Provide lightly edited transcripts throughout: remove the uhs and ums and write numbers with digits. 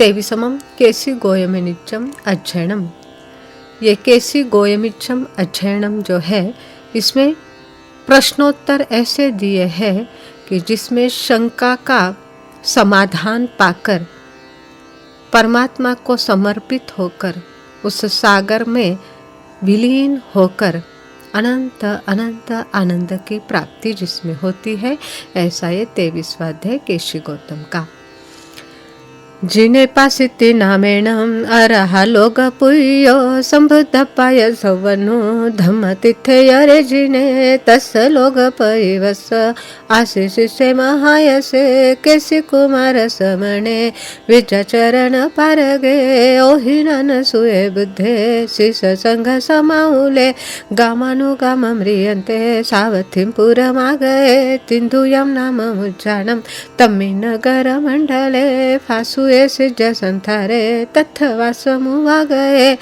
तेविसमं केसी गोयमिनिच्चम अध्ययनम। ये केसी गोयमिच्चम अध्ययनम जो है, इसमें प्रश्नोत्तर ऐसे दिए हैं कि जिसमें शंका का समाधान पाकर परमात्मा को समर्पित होकर उस सागर में विलीन होकर अनंत अनंत आनंद की प्राप्ति जिसमें होती है, ऐसा ये 23वां अध्याय केशी गौतम का। जिने पासिति नामेण अरहा लोग पुयो संबुद्ध पाय सवनु धम्म तिथे यरे जिने तस लोग पैवस आशीष से महायसे केसी कुमार समणे विजचरण पारगे ओहिनन सुये बुद्धे शिष संघ समाऊले गामानुगाम म्रियन्ते सावथिं पुरमागये तिन्दुयं नाम उज्जानं तम्मिनगर मंडले फासु सिज संथारे तत्थवासमुवागये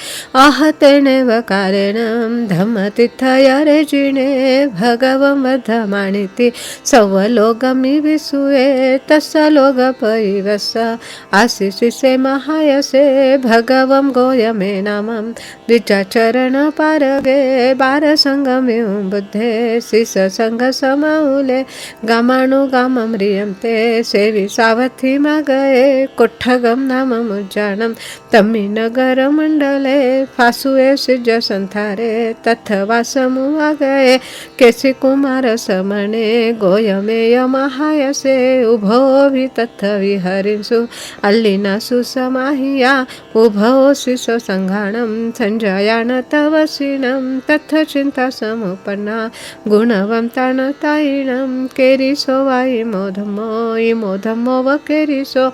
आहतेने वकारेण धम्म तीर्थयरे जिणे भगवं वधमानिति सवलोगमि विसुये तस्य लोग पैवस आशिषिसे महायसे भगवं गोयमे नामं द्विजचरण पारगे बार संगमे बुद्धे शिष संग समाऊले गामानुगाम म्रियन्ते सेवि सावथि मागये कोठगम नाम मुज्जानं तम्मि नगर मंडले फासुए सिज संथारे तत्थवासमुवागये केसी कुमार समणे गोयमेय महायसे उभो वि तत्थ विहरिंसु अल्लिना सुसमाहिया उभो शिशो संघाणं संजयान तवसिनं तत्थ चिंता समुपन्ना गुणवंतानतायिनं केरिसो वा इमो धम्मो व केरिसो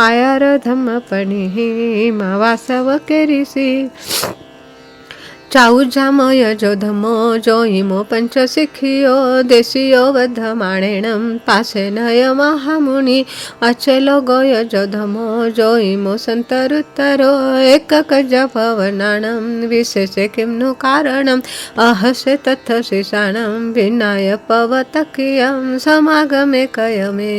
आयार धम्म पणिहि मावासव केरिसी चाऊ जामय जो धमो जो इमो पंच सिखियो देशियो वधमाणेणं पासे नय महामुनि अचलो गोय जो धमो जो इमो संतरुत्तरो एकक जपवनानं विशेषे किम्नु कारणं अहसे तत्थ शिशानं विनाय पवतकियं समागमे कयमे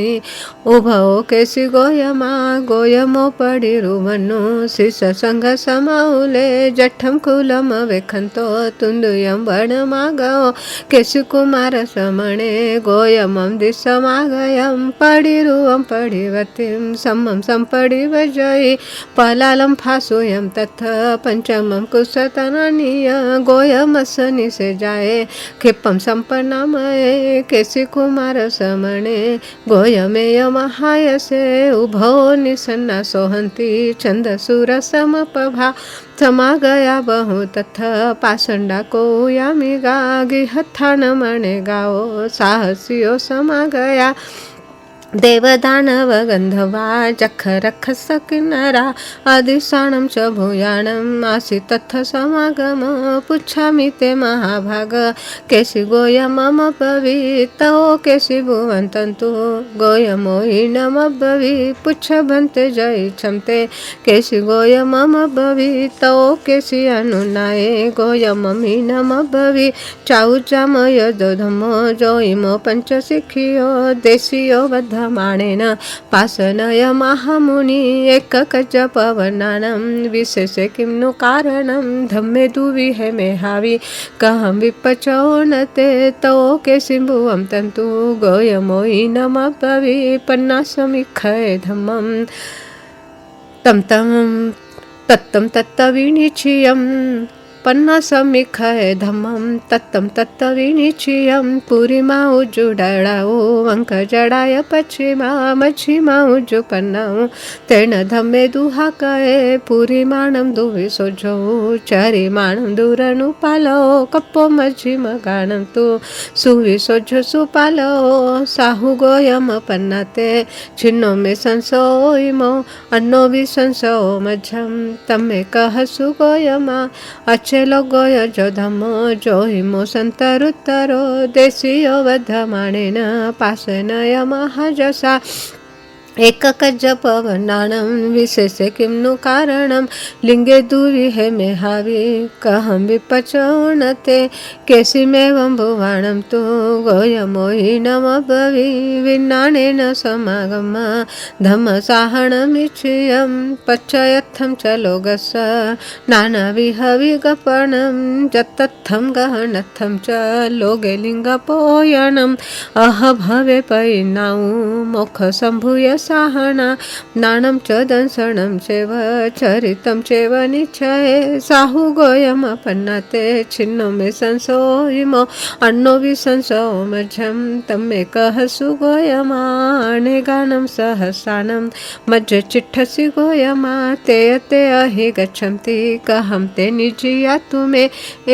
उभो केसी गोयमा गोयमो पडिरुवनु शिष संग समाऊले जठम कुलम वेखंतो तुंदुयं वनमागो केशी कुमार समणे गोयमं दिशमागयं पडिरुवं पडिवतिं समं संपडिवजयि पलालं फासुयं तथ पंचमं कुशतनानीय गोयमसनि से जाये क्षिपं संपन्नामये केशी कुमार समणे गोयमेय महायसे उभो निसन्ना सोहंती छंदसुर समपभा समागया बहु तथ पाषंडा को यामी गागी हत्थान मणे गाओ साहसियो समागया देवदानव गंधर्वा जख रखस किन्नरा अधिशाणं च भूयाणं आसि तत्थ समागम पुच्छामि ते महाभाग केशी गोयममब्रवीत् केशी भुवन्तन्तु गोयमोहिनमब्रवीत् पुच्छभन्ते जयिच्छं ते केशी गोयममब्रवीत् केशी अनुनाये गोयममीनमब्रवीत् चाउचामय धमो जो इमो पंचशिखियो देशियो वध माणेन पासनय महामुनि एकक जपवनानं विशेषे किम्नु कारणं धम्मे दुविहे मे हावि कहं विपचोनते तो केशिं भुवं तन्तु गोयमोहिनमब्रवी पन्नासमिखये धम्मं तं तत्तं तत्तविनिचयं पन्नासमिखये धम्मं तत्तं तत्तविनिचयं पुरीमा उजुडळाऊ अंक जडाय पश्चिमा मच्छिमा उजु पन्नाऊ तेन धम्मे दुहाकये पुरीमाणं दुवि सोजो चरिमाणं दूरनु पालो कप्पो मच्छिम गाणं तु सुवि सोजो सुपालो साहु गोयम पन्नाते छिन्नो मे संसो इमो अन्नो वि संसो मझं तम्मे कह सुगोयमा चलो गोय जो धमो जो हिमो संतरुत्तरो देशियो वधमाणेन पासनय महाजसा एककजपवनानं विशेषे किं नु कारणं लिंगे दुरिहे मे हावि कहं विपचोणते केशिमेवं भुवाणं तु गोयमोहिनमभवि विज्ञानेन समागम धम्मसाहणमिच्छियं पच्चयत्थं च लोकस्य नानाविहविगपणं जत्तत्थं गहनत्थं च लोके लिङ्गपोयणम् अहभवे पैनाऊ मोक्षसम्भूय साहना नाणं च दंसनं चैव चरितं चैव निश्चये साहु गोयमपन्नते छिन्नो मे संसोहिमो अन्नो विसंसो मध्यं तम्मेकः सुगोयमाणे गानं सहसानं मज्ज चिट्ठसि गोयमा ते ते अहि गच्छन्ति कहं ते निजिया तुमे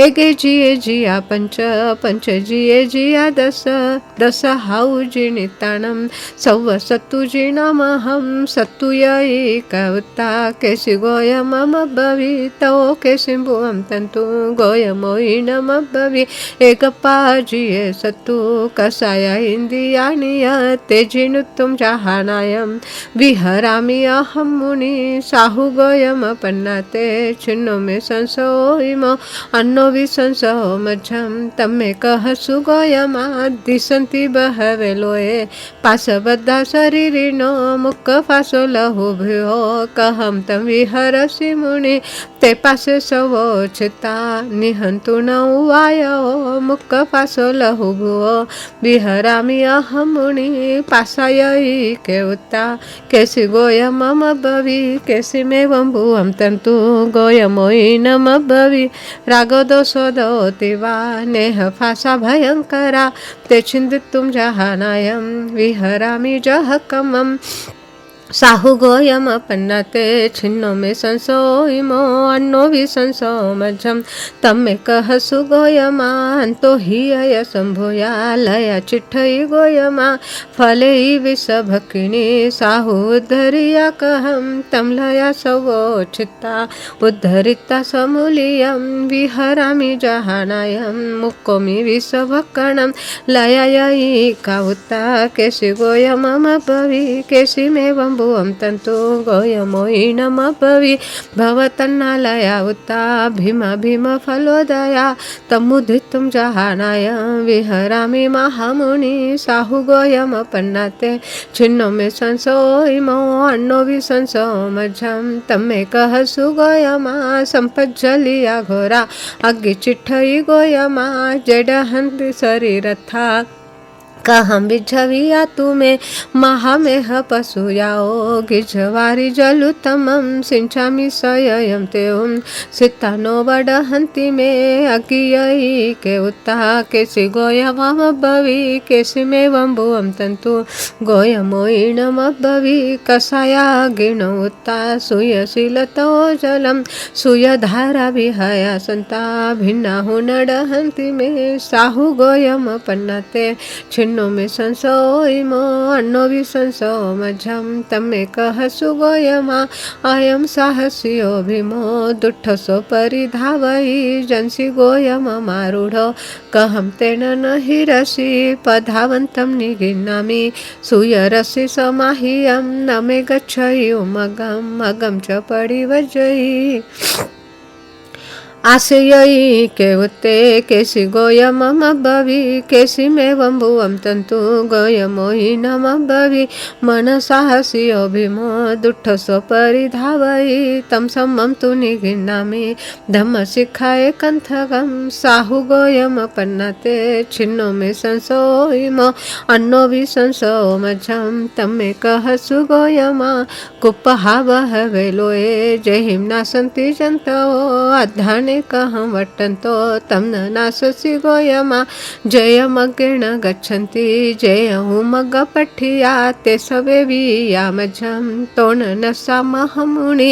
एगे जिये जिया पंच पंच जिये जिया दश दश हाउ जिनिताणं सव्व सत्तु जिनमहं सत्तुयि कवता केसि गोयममभवि तौ केसिम्भुवं तन्तु गोयमोहिनमभवि एकप्पा जिये सत्तु कसाय इन्द्रियाणि ते जिनुत्तुं जहानायं विहरामि अहं मुनि साहु गोयमपन्नते छिन्नो मे संसोहिमो अन्नो विसंसो मध्यं तम्मेकः सुगोयमा दिशन्ति बहवे लोये पाशबद्धा शरीरिणो मुक्कफासो लहुभ्यो कहं तं विहरसि मुनि ते पाशे सवोचिता निहन्तु न उवायो मुक्कफासो लहुभ्यो विहरामि अहं मुनि पाशायै केवता केसि गोयममभवि केसिमेवं भुवं तन्तु गोयमोहिनमभवि रागदोषोदोति वा नेह फासा भयंकरा ते छिन्दितुं जहानायं विहरामि जहकमं साहु गोयमपन्नते छिन्नो मे संसोहिमो अन्नो विसंसो मध्यं तम्मेकः सुगोयमान्तो हि अयसम्भूया लया चिट्ठयि गोयमा फले विषभकिनी साहु उद्धरिया कहं तं लया सवोचिता उद्धरिता समूलीयं विहरामि जहानायं मुक्कोमि विषभकणं लयायै कावुता केसि गोयममभवि केसिमेवं भुवं तन्तु गोयमोहिनमभवि भवतन्नालया उता भीमा भीम फलोदया तमुदितुं जहानाय विहरामि महामुनि साहु गोयमपन्नते छिन्नो मे संसोहिमो अन्नो विसंसो मध्यं तम्मेकः सुगोयमा सम्पज्जलिया घोरा अग्गिचिट्ठयि गोयमा जडहन्ति शरीरथा कहं विझविया तुमे महामेह पशुयाओ गिझवारि जलुतमं सिञ्चामि सययं तें सितानो वडहन्ति मे अगियै केवता केसि गोयममभवि केसिमेवं भुवं तन्तु गोयमोहिनमभवि कषाया गिणो उत्ता सूयशीलतो जलं सूयधारा विहया सन्ता भिन्नाहु नडहन्ति मे साहु गोयमपन्नते छिन्नो मे संसोहिमो अन्नो विसंसो मध्यं तम्मेकः सुगोयमा अयं साहस्यो भीमो दुष्टसो परिधावयि जंसि गोयममारूढो कहं तेन न हिरसि पधावन्तं निगृह्णामि सूयरसि समाह्यं न मे गच्छयुमगं मगं च परिवज्जयि आशयि केवते केसि गोयममभवि केसिमेवं भुवं तन्तु गोयमोहिनमभवि मनसाहस्यो भीमो दुष्टसो परिधावयि तं समं तु निगृह्णामि धम्मशिखाय कन्थकं साहु गोयमपन्नते छिन्नो मे संसोहिमो अन्नो विसंसो मध्यं तम्मेकः सुगोयमा कुप्पहा बहवे लोये जहिं सन्ति जन्तवो अध्याने कहं वट्टन्तो तं न नाशसि गोयमा जयमग्रेण गच्छन्ति जयहुमगपठिया ते सवे वियामजं तोणनसामहमुनि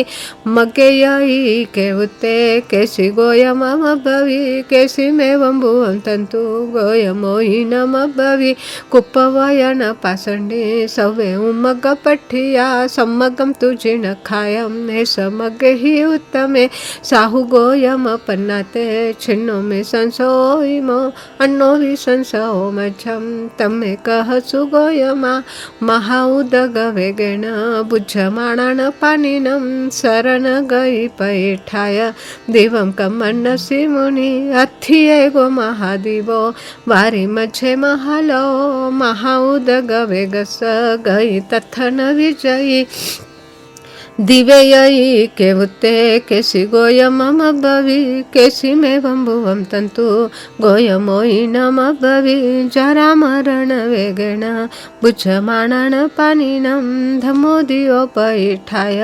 मग्गेयि केवते केसि गोयममभवि केसिमेवं भुवं तन्तु गोयमोहिनमभवि कुप्पवयन पाषण्डे सवे उमगपठिया सम्मगं तु जिनखायं हे समग्गे हि उत्तमे साहु गोयम पन्नाते छिन्नो में संसोइमो अन्नो विसंसो मच्छम तमे कह सुगोयमा महाउदग वेगेण बुज्झमाणान पानिनं शरण गई पैठाय दिवं कमन्नसि मुनि अथिये गो महादिवो वारी मझे महालो महाउदग वेगस गई तथन विजयी दिवेयी केवुते केसि गोयममब्बवि केसि मे बम्बुवं तन्तु गोयमोयिनमब्बवि जरामरणवेगेण बुज्झमाणान पानिनं धमोदियोपैठाय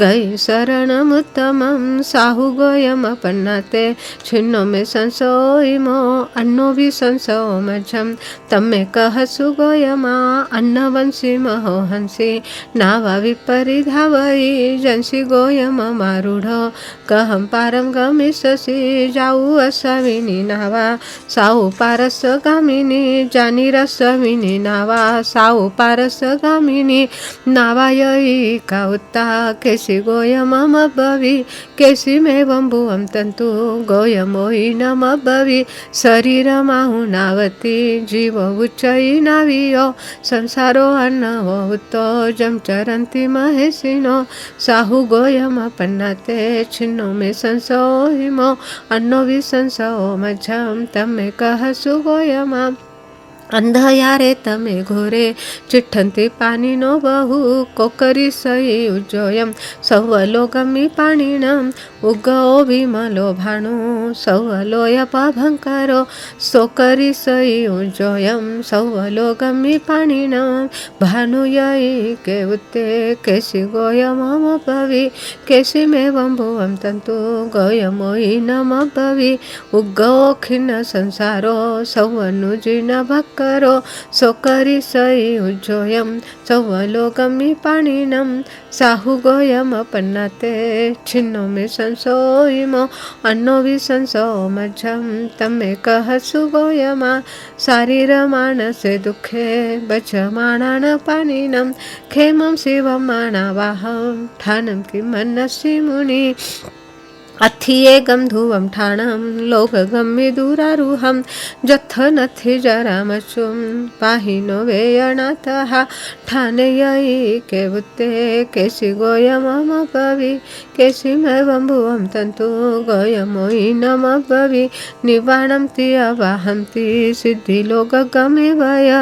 गई शरणमुत्तमं साहु गोयमपन्नाते छिन्नो मे संसोइमो अन्नो विसंसो मझं तमे कह सुगोयमा अन्नवंसि महोहंसि नावा विपरिधावै जंसी गोयम मारूढ कहं पारं गमिष्यसि जाऊ असाविनी नावा साऊ पारस गामिनी जानी रसविनी नावा साऊ पारस गामिनी नावायई का उत्ता केसि गोयममब्बवि केसि मे बम्बुवं तन्तु गोयमोयिनमब्बवि शरीरमाहु नावति जीव उच्चयि नावियो संसारो अन्नवो उत्तो जं चरन्ति महेशिनो साहु गोयमपन्नाते छिन्नो मे संसोहिमो अन्नो विसंसो मझं तमे कह सुगोयमा अंधयारे तमे घोरे चिठ्ठन्ति पानिनो बहु कोकरी सई उज्जोयं सौवलोगमि पाणिनं उगो विमलो भानु सौवलोयपाभङ्करो सोकरी सई उज्जोयं सौवलोगमि पाणिनं भानुयई केवुते केसि गोयममब्बवि केसि मे बम्बुवं तन्तु गोयमोयिनमब्बवि उगो खिन्न संसारो सौवनुजिन भक्क करो सोकरी सई उज्जोयं सौवलोगमि पाणिनं साहु गोयमपन्नाते छिन्नो मे संसोइमो अन्नो विसंसो मझं तमे कह सुगोयमा शारीरमानसे दुःखे बचमाणान पानिनं खेमं शिवं मानावाहं ठानं किमन्नसि मुनि अथिये गम धुवं ठाणं लोकगम्य दुरारुहं जथ नथि जरामचुं पाहिनो वेयनाथः ठानेयई केवुते केसि गोयममब्बवि केसि मे बम्बुवं तन्तु गोयमोयिनमब्बवि निवाणन्ति अवाहन्ति सिद्धिलोकगमे वय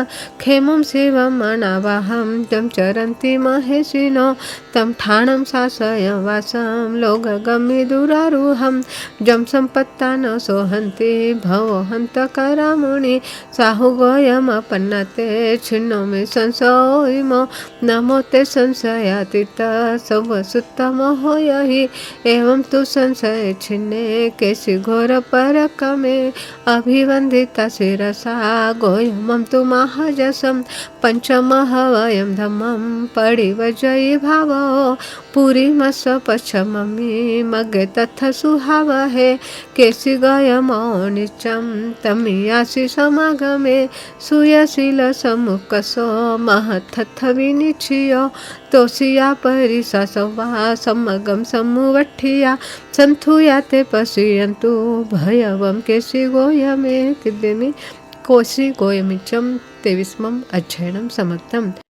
खेमं शिवं मनावाहं तं चरन्ति महेशिनो तं ठाणं शासयं वासं लोकगम्य दुरारुहं जं सम्पत्तान सोहन्ति भवोहन्तकरामुनि साहु गोयमपन्नाते छिन्नो मे संसोइमो नमो ते संशयातीत सौवसुत्तमो यहि एवं तु संशय छिन्ने केसि घोर परकमे अभिवन्दिता शिरसा गोयमं तु महाजसं पंचमः वयं धम्मं परिवजयि भावो पुरीमस पश्चममि मगे तथ सुहावहे केसि गयमो नित्यं तमियासि समागमे सुयशील सम्मुखसो महत्थथ विनिच्छियो तोसिया परिसा सौवा सम्मगम सम्मुवट्ठिया सन्थुयाते पश्यन्तु भयवं केसि गोयमे किद्यमि कोसि गोयमिचं 23 अध्ययनं समाप्तम्।